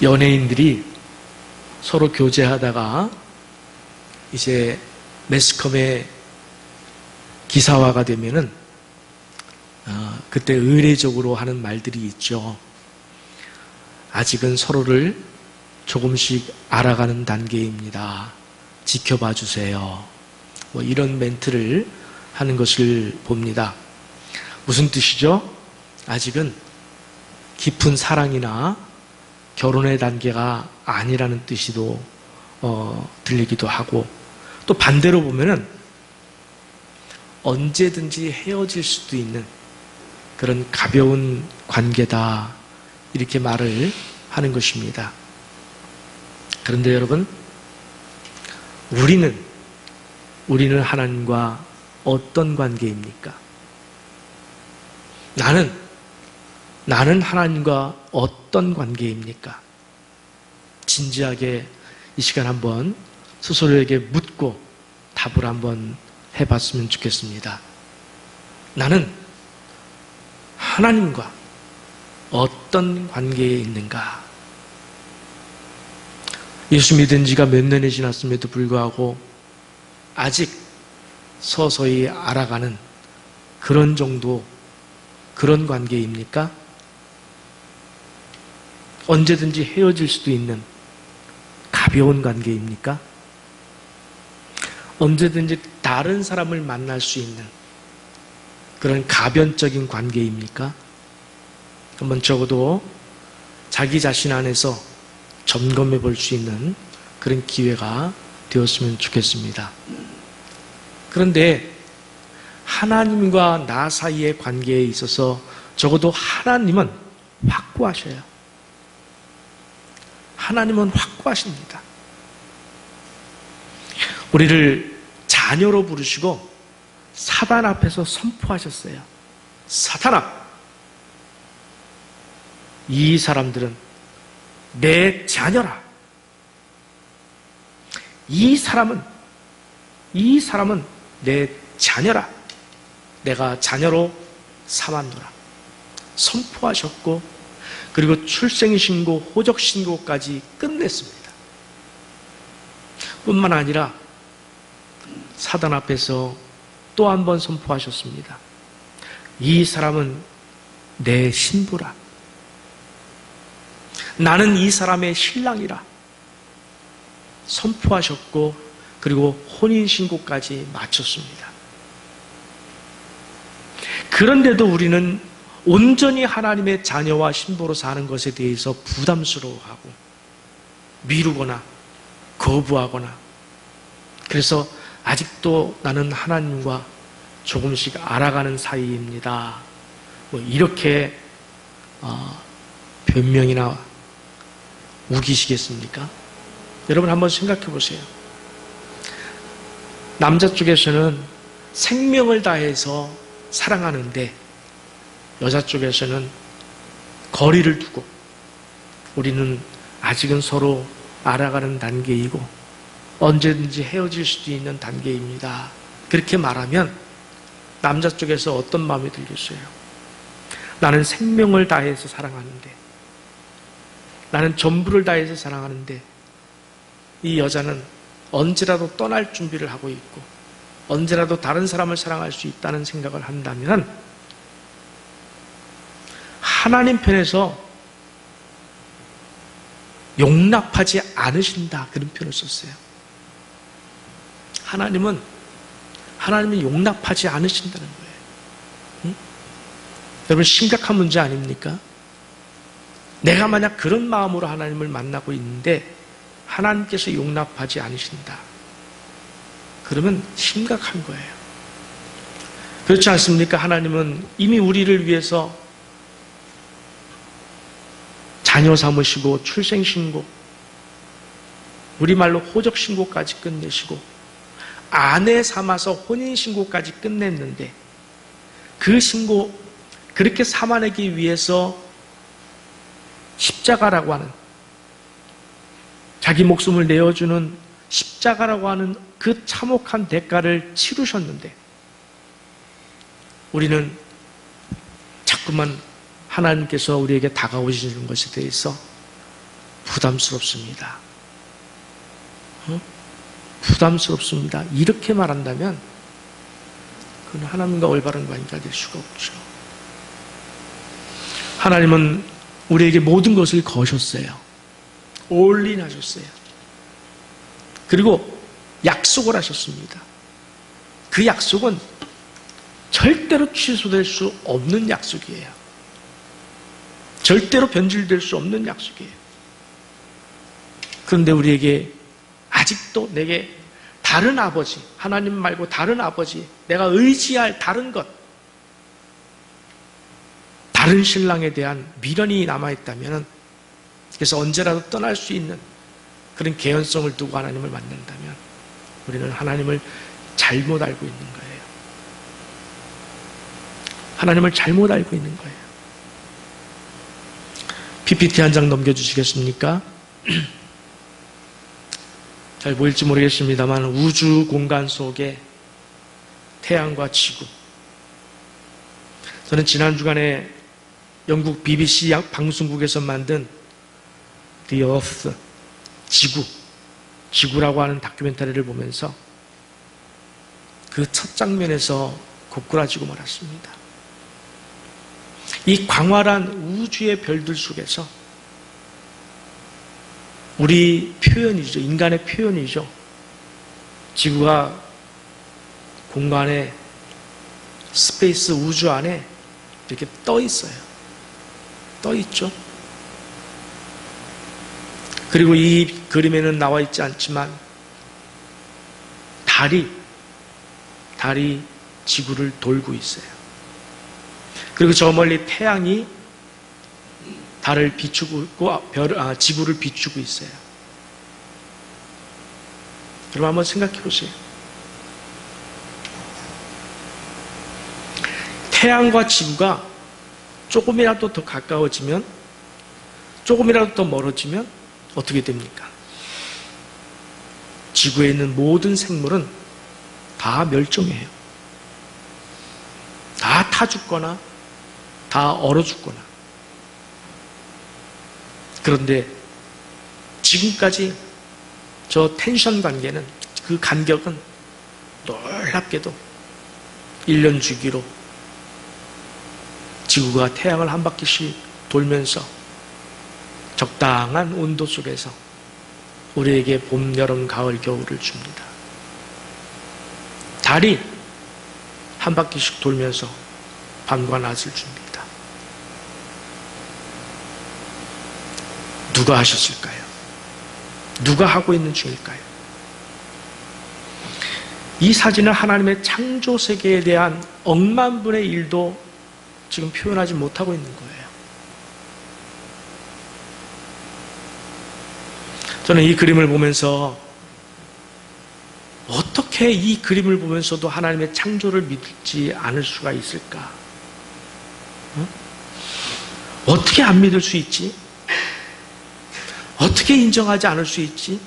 연예인들이 서로 교제하다가 이제 매스컴의 기사화가 되면은 그때 의례적으로 하는 말들이 있죠. 아직은 서로를 조금씩 알아가는 단계입니다. 지켜봐 주세요. 뭐 이런 멘트를 하는 것을 봅니다. 무슨 뜻이죠? 아직은 깊은 사랑이나 결혼의 단계가 아니라는 뜻이도 들리기도 하고, 또 반대로 보면은 언제든지 헤어질 수도 있는 그런 가벼운 관계다, 이렇게 말을 하는 것입니다. 그런데 여러분, 우리는 하나님과 어떤 관계입니까? 나는 하나님과 어떤 관계입니까? 진지하게 이 시간 한번 스스로에게 묻고 답을 한번 해봤으면 좋겠습니다. 나는 하나님과 어떤 관계에 있는가? 예수 믿은 지가 몇 년이 지났음에도 불구하고 아직 서서히 알아가는 그런 정도, 그런 관계입니까? 언제든지 헤어질 수도 있는 가벼운 관계입니까? 언제든지 다른 사람을 만날 수 있는 그런 가변적인 관계입니까? 한번 적어도 자기 자신 안에서 점검해 볼 수 있는 그런 기회가 되었으면 좋겠습니다. 그런데 하나님과 나 사이의 관계에 있어서 적어도 하나님은 확고하셔요. 하나님은 확고하십니다. 우리를 자녀로 부르시고 사단 앞에서 선포하셨어요. 사탄아, 이 사람들은 내 자녀라. 이 사람은 내 자녀라. 내가 자녀로 삼았노라. 선포하셨고, 그리고 출생신고, 호적신고까지 끝냈습니다. 뿐만 아니라 사단 앞에서 또 한 번 선포하셨습니다. 이 사람은 내 신부라. 나는 이 사람의 신랑이라 선포하셨고, 그리고 혼인신고까지 마쳤습니다. 그런데도 우리는 온전히 하나님의 자녀와 신부로 사는 것에 대해서 부담스러워하고 미루거나 거부하거나, 그래서 아직도 나는 하나님과 조금씩 알아가는 사이입니다, 뭐 이렇게 변명이나 우기시겠습니까? 여러분 한번 생각해 보세요. 남자 쪽에서는 생명을 다해서 사랑하는데 여자 쪽에서는 거리를 두고 우리는 아직은 서로 알아가는 단계이고 언제든지 헤어질 수도 있는 단계입니다. 그렇게 말하면 남자 쪽에서 어떤 마음이 들겠어요? 나는 생명을 다해서 사랑하는데, 나는 전부를 다해서 사랑하는데 이 여자는 언제라도 떠날 준비를 하고 있고 언제라도 다른 사람을 사랑할 수 있다는 생각을 한다면 하나님 편에서 용납하지 않으신다, 그런 표현을 썼어요. 하나님은 용납하지 않으신다는 거예요. 응? 여러분, 심각한 문제 아닙니까? 내가 만약 그런 마음으로 하나님을 만나고 있는데 하나님께서 용납하지 않으신다, 그러면 심각한 거예요. 그렇지 않습니까? 하나님은 이미 우리를 위해서 자녀 삼으시고 출생신고, 우리말로 호적신고까지 끝내시고 아내 삼아서 혼인신고까지 끝냈는데, 그 신고 그렇게 삼아내기 위해서 십자가라고 하는, 자기 목숨을 내어주는 십자가라고 하는 그 참혹한 대가를 치르셨는데 우리는 자꾸만 하나님께서 우리에게 다가오시는 것에 대해서 부담스럽습니다. 부담스럽습니다. 이렇게 말한다면 그건 하나님과 올바른 관계가 될 수가 없죠. 하나님은 우리에게 모든 것을 거셨어요. 올인하셨어요. 그리고 약속을 하셨습니다. 그 약속은 절대로 취소될 수 없는 약속이에요. 절대로 변질될 수 없는 약속이에요. 그런데 우리에게 아직도 내게 다른 아버지, 하나님 말고 다른 아버지, 내가 의지할 다른 것, 다른 신랑에 대한 미련이 남아있다면, 그래서 언제라도 떠날 수 있는 그런 개연성을 두고 하나님을 만난다면 우리는 하나님을 잘못 알고 있는 거예요. 하나님을 잘못 알고 있는 거예요. PPT 한 장 넘겨주시겠습니까? 잘 보일지 모르겠습니다만 우주 공간 속에 태양과 지구, 저는 지난 주간에 영국 BBC 방송국에서 만든 The Earth, 지구라고 하는 다큐멘터리를 보면서 그 첫 장면에서 고꾸라지고 말았습니다. 이 광활한 우주의 별들 속에서 우리 표현이죠. 인간의 표현이죠. 지구가 공간에, 스페이스 우주 안에 이렇게 떠 있어요. 떠 있죠. 그리고 이 그림에는 나와 있지 않지만 달이 지구를 돌고 있어요. 그리고 저 멀리 태양이 달을 비추고 있고 지구를 비추고 있어요. 여러분 한번 생각해 보세요. 태양과 지구가 조금이라도 더 가까워지면, 조금이라도 더 멀어지면 어떻게 됩니까? 지구에 있는 모든 생물은 다 멸종해요. 다 타 죽거나 다 얼어 죽거나. 그런데 지금까지 저 텐션 관계는, 그 간격은 놀랍게도 1년 주기로 지구가 태양을 한 바퀴씩 돌면서 적당한 온도 속에서 우리에게 봄, 여름, 가을, 겨울을 줍니다. 달이 한 바퀴씩 돌면서 밤과 낮을 줍니다. 누가 하셨을까요? 누가 하고 있는 중일까요? 이 사진은 하나님의 창조 세계에 대한 억만분의 일도 지금 표현하지 못하고 있는 거예요. 저는 이 그림을 보면서 어떻게 이 그림을 보면서도 하나님의 창조를 믿지 않을 수가 있을까? 어떻게 안 믿을 수 있지? 어떻게 인정하지 않을 수 있지?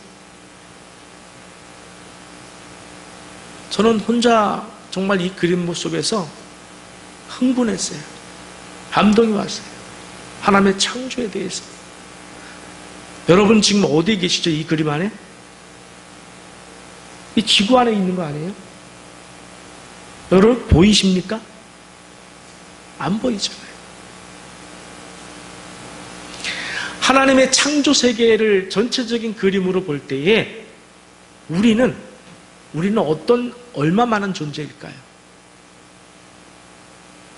저는 혼자 정말 이 그림 속에서 흥분했어요. 감동이 왔어요. 하나님의 창조에 대해서. 여러분 지금 어디에 계시죠? 이 그림 안에? 이 지구 안에 있는 거 아니에요? 여러분 보이십니까? 안 보이잖아요. 하나님의 창조 세계를 전체적인 그림으로 볼 때에 우리는 얼마만한 존재일까요?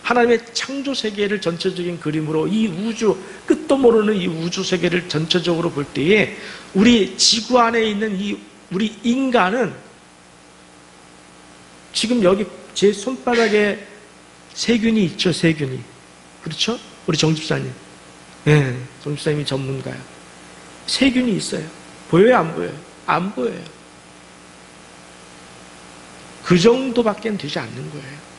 하나님의 창조 세계를 전체적인 그림으로, 이 우주, 끝도 모르는 이 우주 세계를 전체적으로 볼 때에 우리 지구 안에 있는 우리 인간은 지금 여기 제 손바닥에 세균이 있죠, 세균이. 그렇죠? 우리 정 집사님. 네, 정 집사님이 전문가야. 세균이 있어요. 보여요, 안 보여요? 안 보여요. 그 정도밖에 되지 않는 거예요.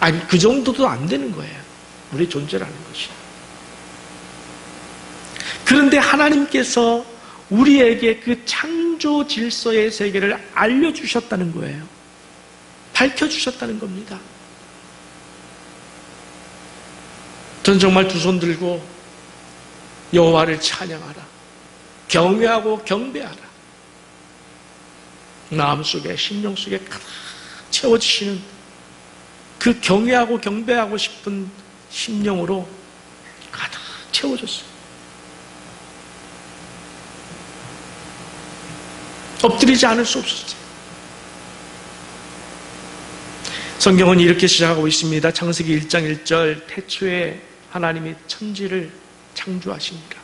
아니, 그 정도도 안 되는 거예요. 우리의 존재라는 것이. 그런데 하나님께서 우리에게 그 창조 질서의 세계를 알려주셨다는 거예요. 밝혀주셨다는 겁니다. 전 정말 두 손 들고 여호와를 찬양하라. 경외하고 경배하라. 마음속에 심령 속에 가득 채워주시는 그 경외하고 경배하고 싶은 심령으로 가득 채워졌어요. 엎드리지 않을 수 없었어요. 성경은 이렇게 시작하고 있습니다. 창세기 1장 1절 태초에 하나님이 천지를 창조하시니라.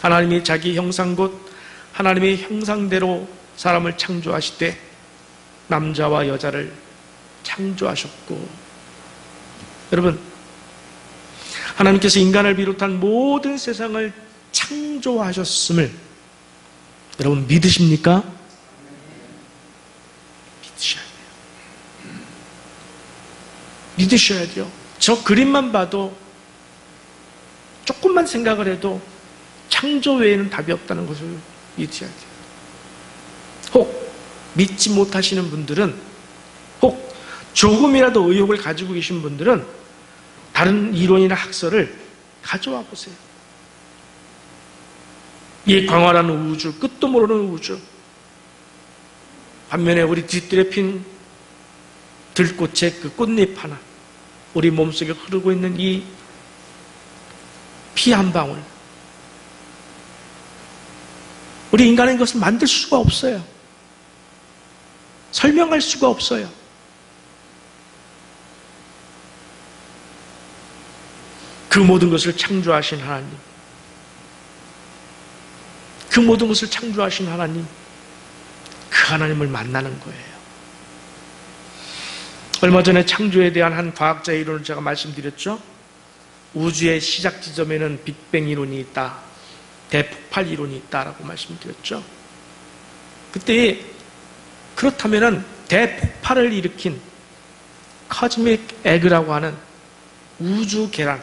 하나님이 자기 형상 곧 하나님의 형상대로 사람을 창조하시되 남자와 여자를 창조하셨고, 여러분, 하나님께서 인간을 비롯한 모든 세상을 창조하셨음을 여러분 믿으십니까? 믿으셔야 돼요. 믿으셔야 돼요. 저 그림만 봐도, 조금만 생각을 해도 창조 외에는 답이 없다는 것을 믿으셔야 돼요. 혹 믿지 못하시는 분들은, 혹 조금이라도 의혹을 가지고 계신 분들은 다른 이론이나 학설을 가져와 보세요. 이 광활한 우주, 끝도 모르는 우주, 반면에 우리 뒤뜰에 핀 들꽃의 그 꽃잎 하나, 우리 몸속에 흐르고 있는 이 피 한 방울, 우리 인간은 이것을 만들 수가 없어요. 설명할 수가 없어요. 그 모든 것을 창조하신 하나님, 그 모든 것을 창조하신 하나님, 그 하나님을 만나는 거예요. 얼마 전에 창조에 대한 한 과학자의 이론을 제가 말씀드렸죠. 우주의 시작 지점에는 빅뱅 이론이 있다, 대폭발 이론이 있다라고 말씀드렸죠. 그때 그렇다면은 대폭발을 일으킨 코스믹 에그라고 하는 우주 계란,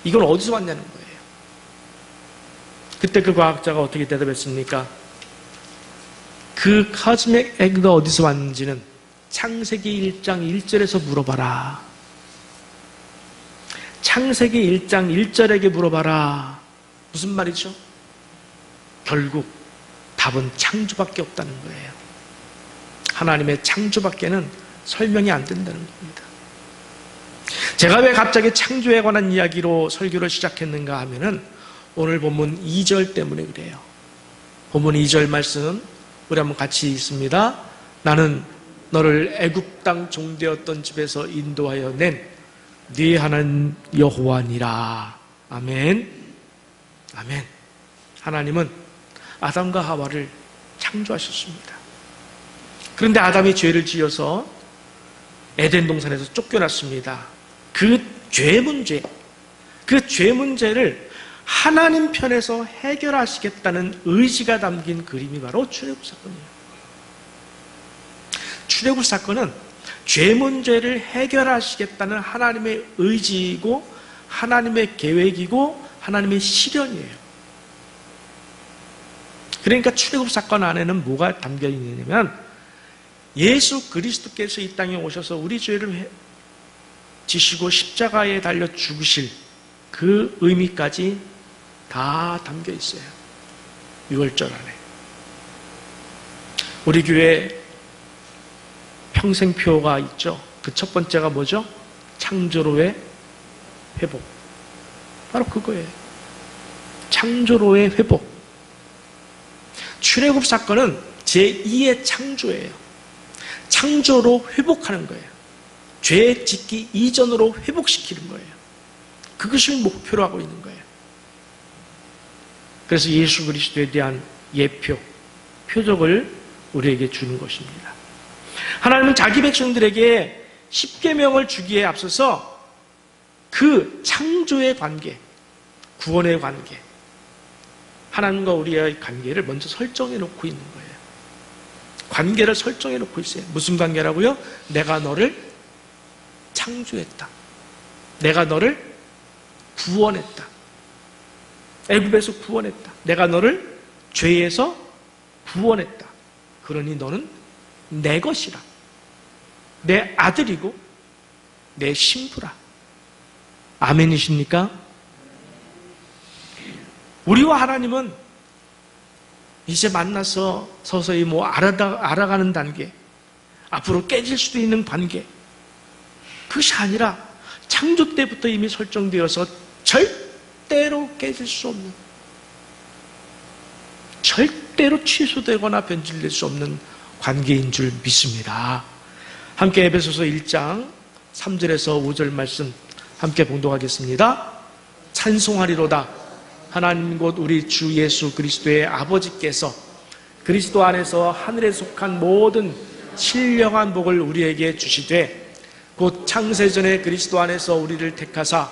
이건 어디서 왔냐는 거예요. 그때 그 과학자가 어떻게 대답했습니까? 그 코스믹 에그가 어디서 왔는지는 창세기 1장 1절에서 물어봐라. 창세기 1장 1절에게 물어봐라. 무슨 말이죠? 결국 답은 창조밖에 없다는 거예요. 하나님의 창조밖에는 설명이 안 된다는 겁니다. 제가 왜 갑자기 창조에 관한 이야기로 설교를 시작했는가 하면은 오늘 본문 2절 때문에 그래요. 본문 2절 말씀 우리 한번 같이 읽습니다. 나는 너를 애굽 땅 종되었던 집에서 인도하여 낸 네 하나님 여호와니라. 아멘. 아멘. 하나님은 아담과 하와를 창조하셨습니다. 그런데 아담이 죄를 지어서 에덴 동산에서 쫓겨났습니다. 그 죄 문제를 하나님 편에서 해결하시겠다는 의지가 담긴 그림이 바로 출애굽 사건이에요. 출애굽 사건은 죄 문제를 해결하시겠다는 하나님의 의지이고 하나님의 계획이고 하나님의 실현이에요. 그러니까 출애굽 사건 안에는 뭐가 담겨 있느냐면 예수 그리스도께서 이 땅에 오셔서 우리 죄를 지시고 십자가에 달려 죽으실 그 의미까지 다 담겨 있어요. 6월절 안에. 우리 교회 평생표가 있죠. 그 첫 번째가 뭐죠? 창조로의 회복. 바로 그거예요. 창조로의 회복. 출애굽 사건은 제2의 창조예요. 창조로 회복하는 거예요. 죄 짓기 이전으로 회복시키는 거예요. 그것을 목표로 하고 있는 거예요. 그래서 예수 그리스도에 대한 예표, 표적을 우리에게 주는 것입니다. 하나님은 자기 백성들에게 십계명을 주기에 앞서서 그 창조의 관계, 구원의 관계, 하나님과 우리의 관계를 먼저 설정해 놓고 있는 거예요. 관계를 설정해 놓고 있어요. 무슨 관계라고요? 내가 너를 창조했다. 내가 너를 구원했다. 애굽에서 구원했다. 내가 너를 죄에서 구원했다. 그러니 너는 내 것이라. 내 아들이고 내 신부라. 아멘이십니까? 우리와 하나님은 이제 만나서 서서히 알아가는 단계, 앞으로 깨질 수도 있는 관계, 그것이 아니라 창조 때부터 이미 설정되어서 절대로 깨질 수 없는, 절대로 취소되거나 변질될 수 없는 관계인 줄 믿습니다. 함께 에베소서 1장 3절에서 5절 말씀 함께 봉독하겠습니다. 찬송하리로다. 하나님 곧 우리 주 예수 그리스도의 아버지께서 그리스도 안에서 하늘에 속한 모든 신령한 복을 우리에게 주시되 곧 창세전에 그리스도 안에서 우리를 택하사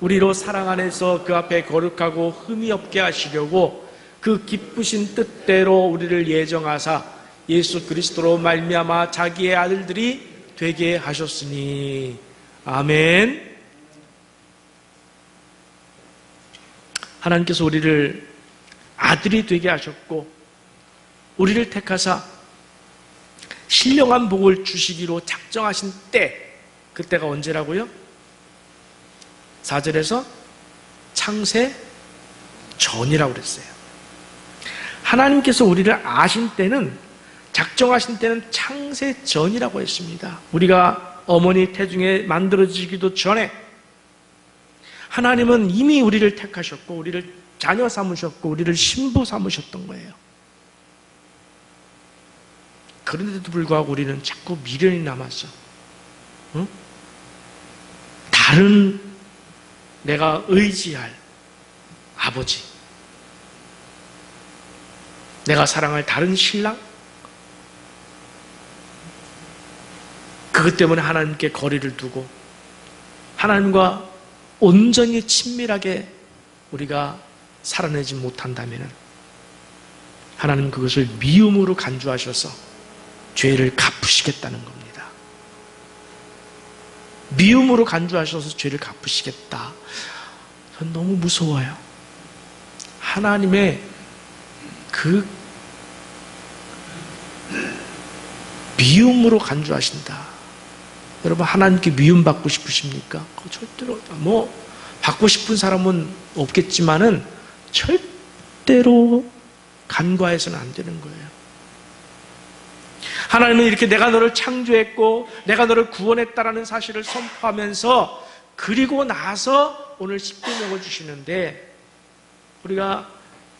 우리로 사랑 안에서 그 앞에 거룩하고 흠이 없게 하시려고 그 기쁘신 뜻대로 우리를 예정하사 예수 그리스도로 말미암아 자기의 아들들이 되게 하셨으니. 아멘. 하나님께서 우리를 아들이 되게 하셨고 우리를 택하사 신령한 복을 주시기로 작정하신 때, 그때가 언제라고요? 4절에서 창세 전이라고 그랬어요. 하나님께서 우리를 아신 때는, 작정하신 때는 창세 전이라고 했습니다. 우리가 어머니 태중에 만들어지기도 전에 하나님은 이미 우리를 택하셨고 우리를 자녀 삼으셨고 우리를 신부 삼으셨던 거예요. 그런데도 불구하고 우리는 자꾸 미련이 남아서 다른 내가 의지할 아버지, 내가 사랑할 다른 신랑, 그것 때문에 하나님께 거리를 두고 하나님과 온전히 친밀하게 우리가 살아내지 못한다면 하나님 그것을 미움으로 간주하셔서 죄를 갚으시겠다는 겁니다. 미움으로 간주하셔서 죄를 갚으시겠다. 전 너무 무서워요. 하나님의 그 미움으로 간주하신다. 여러분, 하나님께 미움받고 싶으십니까? 절대로 받고 싶은 사람은 없겠지만은 절대로 간과해서는 안 되는 거예요. 하나님은 이렇게 내가 너를 창조했고 내가 너를 구원했다라는 사실을 선포하면서 그리고 나서 오늘 십계명을 주시는데, 우리가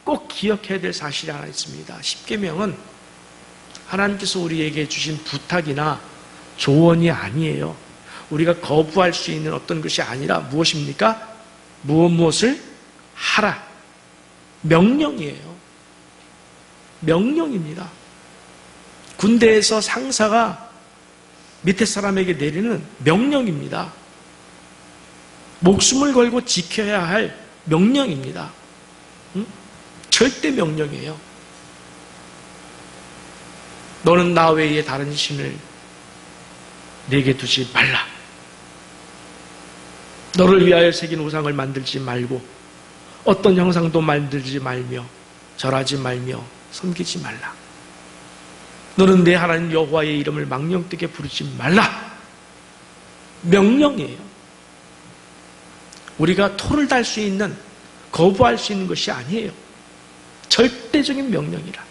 꼭 기억해야 될 사실이 하나 있습니다. 십계명은 하나님께서 우리에게 주신 부탁이나 조언이 아니에요. 우리가 거부할 수 있는 어떤 것이 아니라 무엇입니까? 무엇을 하라. 명령이에요. 명령입니다. 군대에서 상사가 밑에 사람에게 내리는 명령입니다. 목숨을 걸고 지켜야 할 명령입니다. 절대 명령이에요. 너는 나 외에 다른 신을 내게 두지 말라. 너를 위하여 새긴 우상을 만들지 말고 어떤 형상도 만들지 말며 절하지 말며 섬기지 말라. 너는 내 하나님 여호와의 이름을 망령되게 부르지 말라. 명령이에요. 우리가 토를 달 수 있는, 거부할 수 있는 것이 아니에요. 절대적인 명령이라.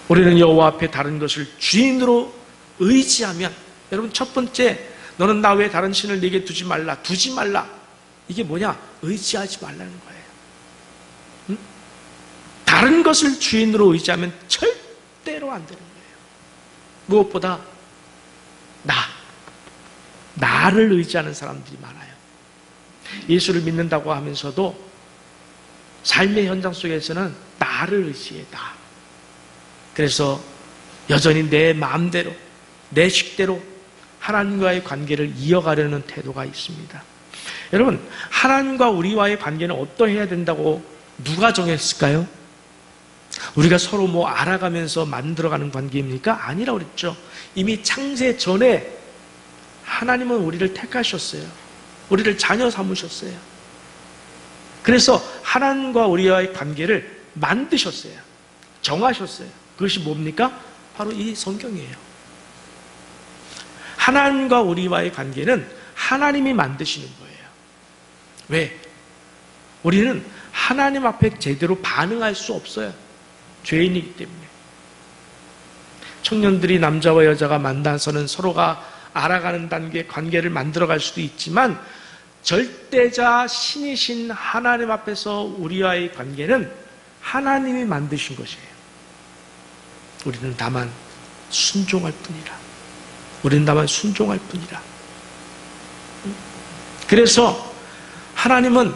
우리는 여호와 앞에 다른 것을 주인으로 의지하면, 여러분, 첫 번째, 너는 나 외에 다른 신을 내게 두지 말라. 두지 말라. 이게 뭐냐? 의지하지 말라는 거예요. 응? 다른 것을 주인으로 의지하면 절대로 안 되는 거예요. 무엇보다 나를 의지하는 사람들이 많아요. 예수를 믿는다고 하면서도 삶의 현장 속에서는 나를 의지해. 나. 그래서 여전히 내 마음대로, 내 식대로 하나님과의 관계를 이어가려는 태도가 있습니다. 여러분, 하나님과 우리와의 관계는 어떠해야 된다고 누가 정했을까요? 우리가 서로 알아가면서 만들어가는 관계입니까? 아니라고 그랬죠. 이미 창세 전에 하나님은 우리를 택하셨어요. 우리를 자녀 삼으셨어요. 그래서 하나님과 우리와의 관계를 만드셨어요. 정하셨어요. 그것이 뭡니까? 바로 이 성경이에요. 하나님과 우리와의 관계는 하나님이 만드시는 거예요. 왜? 우리는 하나님 앞에 제대로 반응할 수 없어요. 죄인이기 때문에. 청년들이 남자와 여자가 만나서는 서로가 알아가는 단계 관계를 만들어갈 수도 있지만 절대자 신이신 하나님 앞에서 우리와의 관계는 하나님이 만드신 것이에요. 우리는 다만 순종할 뿐이라. 우리는 다만 순종할 뿐이라. 그래서 하나님은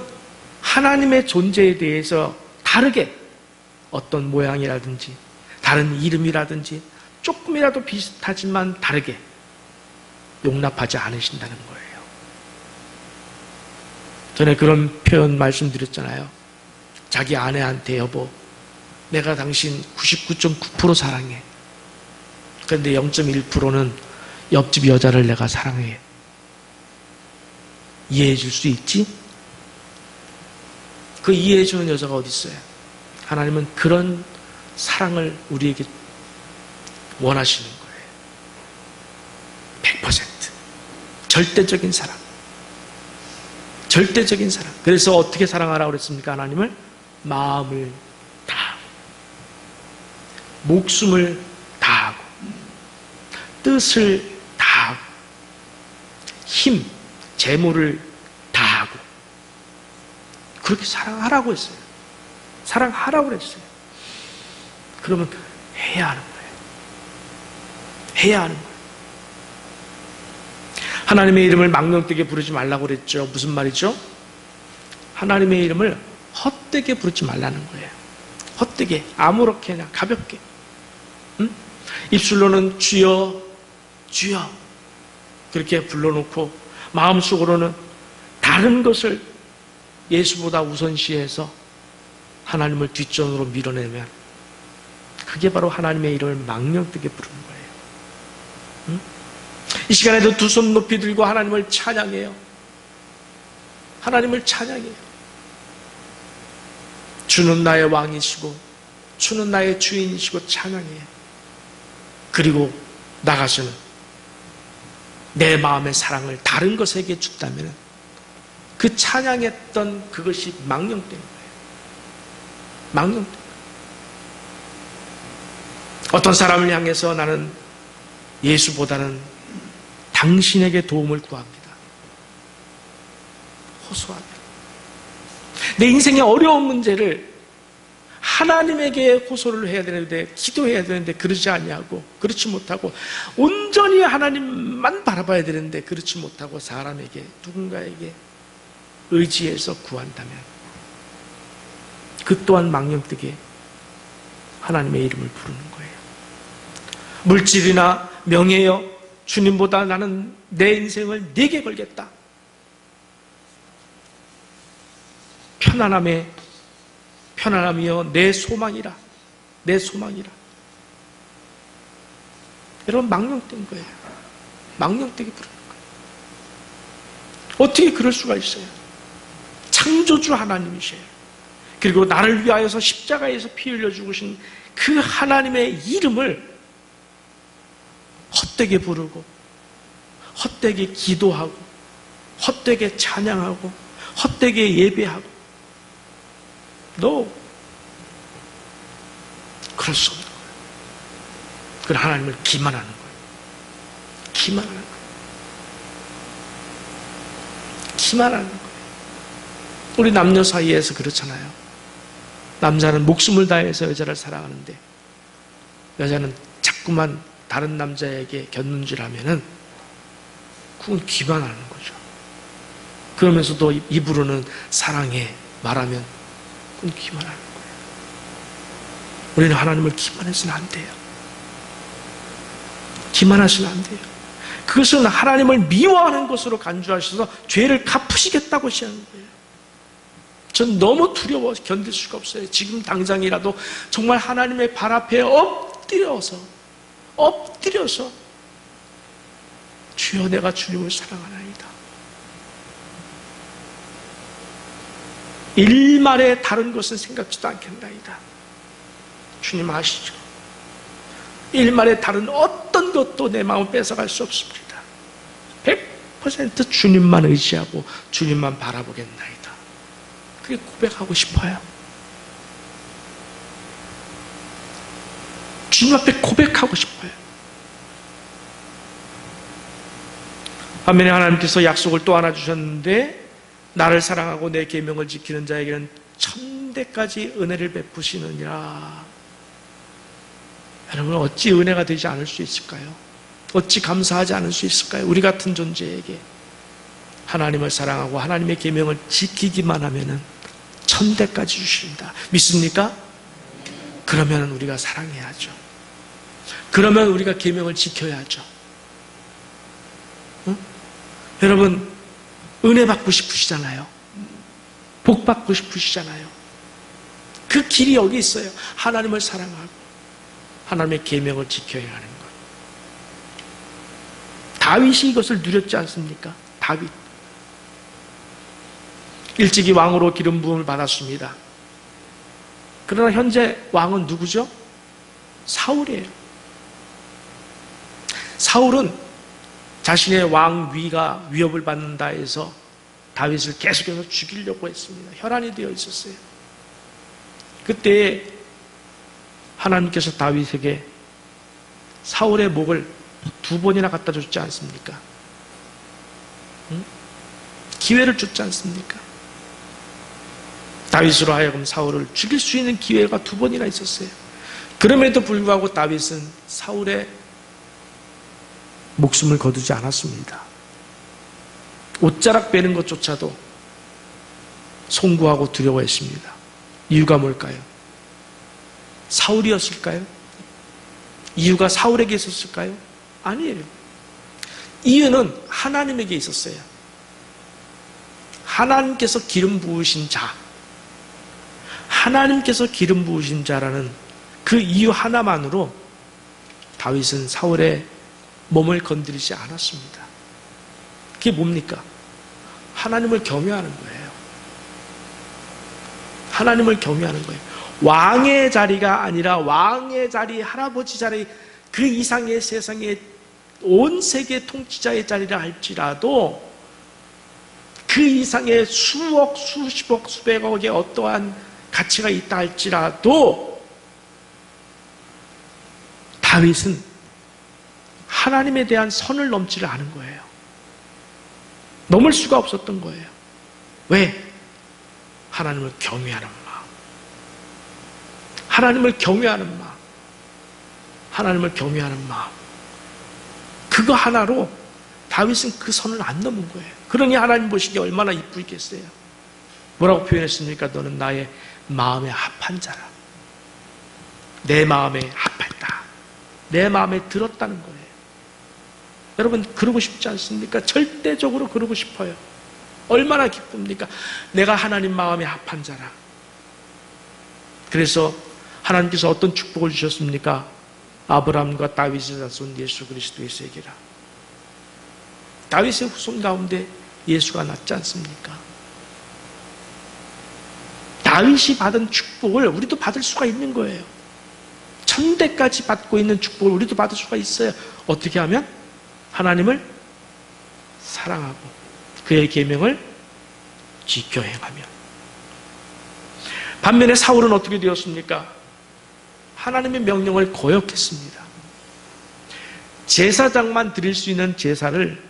하나님의 존재에 대해서 다르게 어떤 모양이라든지 다른 이름이라든지 조금이라도 비슷하지만 다르게 용납하지 않으신다는 거예요. 전에 그런 표현 말씀드렸잖아요. 자기 아내한테 여보, 내가 당신 99.9% 사랑해. 그런데 0.1%는 옆집 여자를 내가 사랑해. 이해해 줄 수 있지? 그 이해해 주는 여자가 어디 있어요? 하나님은 그런 사랑을 우리에게 원하시는 거예요. 100%. 절대적인 사랑. 절대적인 사랑. 그래서 어떻게 사랑하라고 그랬습니까? 하나님을 마음을 다하고 목숨을 다하고 뜻을 다하고 힘, 재물을 다하고 그렇게 사랑하라고 했어요. 사랑하라고 그랬어요. 그러면 해야 하는 거예요. 해야 하는 거예요. 하나님의 이름을 망령되게 부르지 말라고 그랬죠. 무슨 말이죠? 하나님의 이름을 헛되게 부르지 말라는 거예요. 헛되게, 아무렇게나 가볍게. 응? 입술로는 주여, 주여 그렇게 불러놓고 마음속으로는 다른 것을 예수보다 우선시해서 하나님을 뒷전으로 밀어내면 그게 바로 하나님의 이름을 망령되게 부르는 거예요. 응? 이 시간에도 두 손 높이 들고 하나님을 찬양해요. 하나님을 찬양해요. 주는 나의 왕이시고 주는 나의 주인이시고 찬양해요. 그리고 나가서는 내 마음의 사랑을 다른 것에게 줬다면 그 찬양했던 그것이 망령된 거예요. 망령된 거예요. 어떤 사람을 향해서 나는 예수보다는 당신에게 도움을 구합니다. 호소하며 내 인생의 어려운 문제를 하나님에게 호소를 해야 되는데 기도해야 되는데 그러지 아니하고 그렇지 못하고 온전히 하나님만 바라봐야 되는데 그렇지 못하고 사람에게 누군가에게 의지해서 구한다면 그 또한 망령되게 하나님의 이름을 부르는 거예요. 물질이나 명예여 주님보다 나는 내 인생을 네게 걸겠다. 편안함이여 내 소망이라. 내 소망이라. 여러분 망령된 거예요. 망령되게 부르는 거예요. 어떻게 그럴 수가 있어요? 창조주 하나님이셔요. 그리고 나를 위하여서 십자가에서 피 흘려 죽으신 그 하나님의 이름을 헛되게 부르고 헛되게 기도하고 헛되게 찬양하고 헛되게 예배하고 너 그럴 수 없는 거예요. 그건 하나님을 기만하는 거예요. 기만하는 거예요. 기만하는 거예요. 우리 남녀 사이에서 그렇잖아요. 남자는 목숨을 다해서 여자를 사랑하는데 여자는 자꾸만 다른 남자에게 곁눈질하면은 그건 기만하는 거죠. 그러면서도 입으로는 사랑해 말하면 그건 기만하는 거예요. 우리는 하나님을 기만해서는 안 돼요. 기만하시면 안 돼요. 그것은 하나님을 미워하는 것으로 간주하셔서 죄를 갚으시겠다고 하시는 거예요. 전 너무 두려워 견딜 수가 없어요. 지금 당장이라도 정말 하나님의 발 앞에 엎드려서 주여 내가 주님을 사랑하나이다. 일말에 다른 것은 생각지도 않겠나이다. 주님 아시죠? 일말에 다른 어떤 것도 내 마음을 뺏어갈 수 없습니다. 100% 주님만 의지하고 주님만 바라보겠나이다. 그게 고백하고 싶어요. 주님 앞에 고백하고 싶어요. 반면에 하나님께서 약속을 또 하나 주셨는데 나를 사랑하고 내 계명을 지키는 자에게는 천대까지 은혜를 베푸시느니라. 여러분, 어찌 은혜가 되지 않을 수 있을까요? 어찌 감사하지 않을 수 있을까요? 우리 같은 존재에게 하나님을 사랑하고 하나님의 계명을 지키기만 하면은 천대까지 주신다. 믿습니까? 그러면 우리가 사랑해야죠. 그러면 우리가 계명을 지켜야죠. 응? 여러분, 은혜 받고 싶으시잖아요. 복 받고 싶으시잖아요. 그 길이 여기 있어요. 하나님을 사랑하고 하나님의 계명을 지켜야 하는 것. 다윗이 이것을 누렸지 않습니까? 다윗. 일찍이 왕으로 기름 부음을 받았습니다. 그러나 현재 왕은 누구죠? 사울이에요. 사울은 자신의 왕위가 위협을 받는다 해서 다윗을 계속해서 죽이려고 했습니다. 혈안이 되어 있었어요. 그때 하나님께서 다윗에게 사울의 목을 2번이나 갖다 줬지 않습니까? 응? 기회를 줬지 않습니까? 다윗으로 하여금 사울을 죽일 수 있는 기회가 2번이나 있었어요. 그럼에도 불구하고 다윗은 사울의 목숨을 거두지 않았습니다. 옷자락 빼는 것조차도 송구하고 두려워했습니다. 이유가 뭘까요? 사울이었을까요? 이유가 사울에게 있었을까요? 아니에요. 이유는 하나님에게 있었어요. 하나님께서 기름 부으신 자, 하나님께서 기름 부으신 자라는 그 이유 하나만으로 다윗은 사울의 몸을 건드리지 않았습니다. 그게 뭡니까? 하나님을 경외하는 거예요. 하나님을 경외하는 거예요. 왕의 자리가 아니라 왕의 자리, 할아버지 자리, 그 이상의 세상의 온 세계 통치자의 자리라 할지라도 그 이상의 수억, 수십억, 수백억의 어떠한 가치가 있다 할지라도 다윗은 하나님에 대한 선을 넘지를 않은 거예요. 넘을 수가 없었던 거예요. 왜? 하나님을 경외하는 마음. 하나님을 경외하는 마음. 하나님을 경외하는 마음. 그거 하나로 다윗은 그 선을 안 넘은 거예요. 그러니 하나님 보시기에 얼마나 이쁘겠어요. 뭐라고 표현했습니까? 너는 나의 마음에 합한 자라. 내 마음에 합했다. 내 마음에 들었다는 거예요. 여러분, 그러고 싶지 않습니까? 절대적으로 그러고 싶어요. 얼마나 기쁩니까? 내가 하나님 마음에 합한 자라. 그래서 하나님께서 어떤 축복을 주셨습니까? 아브라함과 다윗의 자손 예수 그리스도의 세계라. 다윗의 후손 가운데 예수가 났지 않습니까? 다윗이 받은 축복을 우리도 받을 수가 있는 거예요. 천대까지 받고 있는 축복을 우리도 받을 수가 있어요. 어떻게 하면? 하나님을 사랑하고 그의 계명을 지켜 행하면. 반면에 사울은 어떻게 되었습니까? 하나님의 명령을 거역했습니다. 제사장만 드릴 수 있는 제사를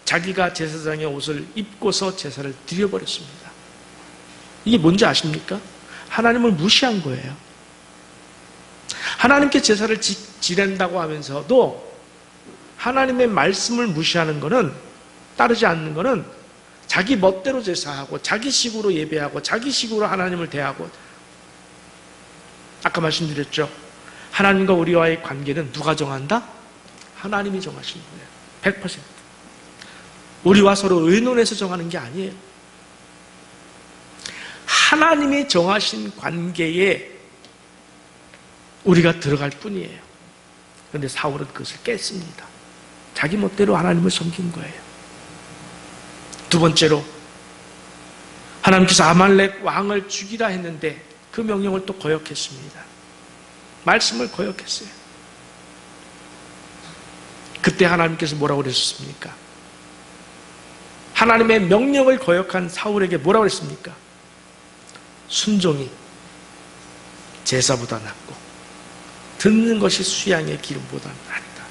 자기가 제사장의 옷을 입고서 제사를 드려버렸습니다. 이게 뭔지 아십니까? 하나님을 무시한 거예요. 하나님께 제사를 지낸다고 하면서도 하나님의 말씀을 무시하는 것은, 따르지 않는 것은 자기 멋대로 제사하고 자기 식으로 예배하고 자기 식으로 하나님을 대하고. 아까 말씀드렸죠. 하나님과 우리와의 관계는 누가 정한다? 하나님이 정하시는 거예요. 100%. 우리와 서로 의논해서 정하는 게 아니에요. 하나님이 정하신 관계에 우리가 들어갈 뿐이에요. 그런데 사울은 그것을 깼습니다. 자기 멋대로 하나님을 섬긴 거예요. 두 번째로 하나님께서 아말렉 왕을 죽이라 했는데 그 명령을 또 거역했습니다. 말씀을 거역했어요. 그때 하나님께서 뭐라고 그러셨습니까? 하나님의 명령을 거역한 사울에게 뭐라고 했습니까? 순종이 제사보다 낫고 듣는 것이 수양의 기름보다 낫다.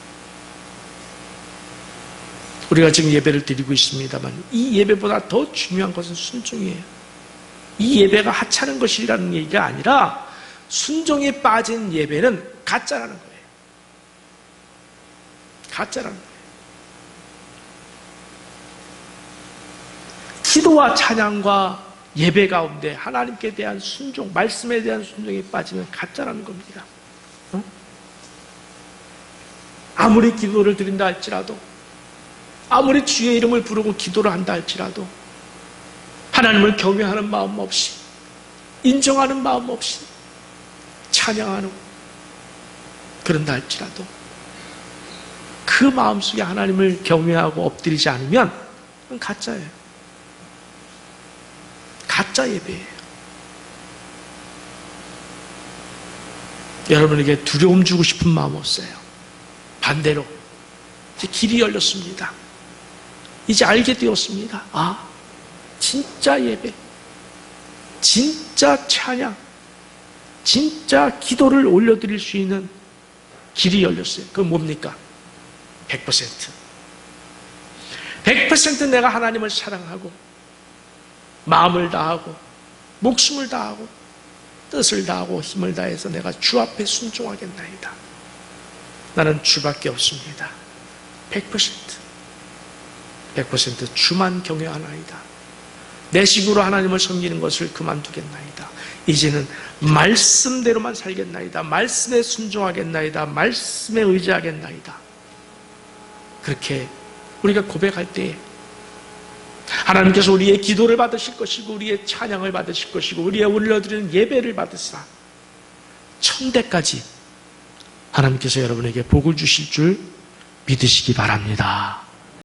우리가 지금 예배를 드리고 있습니다만 이 예배보다 더 중요한 것은 순종이에요. 이 예배가 하찮은 것이라는 얘기가 아니라 순종에 빠진 예배는 가짜라는 거예요. 가짜라는 거예요. 기도와 찬양과 예배 가운데 하나님께 대한 순종, 말씀에 대한 순종에 빠지면 가짜라는 겁니다. 아무리 기도를 드린다 할지라도, 아무리 주의 이름을 부르고 기도를 한다 할지라도 하나님을 경외하는 마음 없이, 인정하는 마음 없이 찬양하는 그런다 할지라도 그 마음속에 하나님을 경외하고 엎드리지 않으면 그건 가짜예요. 가짜 예배예요. 여러분에게 두려움 주고 싶은 마음 없어요. 반대로 이제 길이 열렸습니다. 이제 알게 되었습니다. 아, 진짜 예배, 진짜 찬양, 진짜 기도를 올려드릴 수 있는 길이 열렸어요. 그건 뭡니까? 100%. 100% 내가 하나님을 사랑하고 마음을 다하고 목숨을 다하고 뜻을 다하고 힘을 다해서 내가 주 앞에 순종하겠나이다. 나는 주밖에 없습니다. 100% 주만 경외하나이다. 내 식으로 하나님을 섬기는 것을 그만두겠나이다. 이제는 말씀대로만 살겠나이다. 말씀에 순종하겠나이다. 말씀에 의지하겠나이다. 그렇게 우리가 고백할 때에 하나님께서 우리의 기도를 받으실 것이고 우리의 찬양을 받으실 것이고 우리의 올려드리는 예배를 받으시라 천대까지 하나님께서 여러분에게 복을 주실 줄 믿으시기 바랍니다.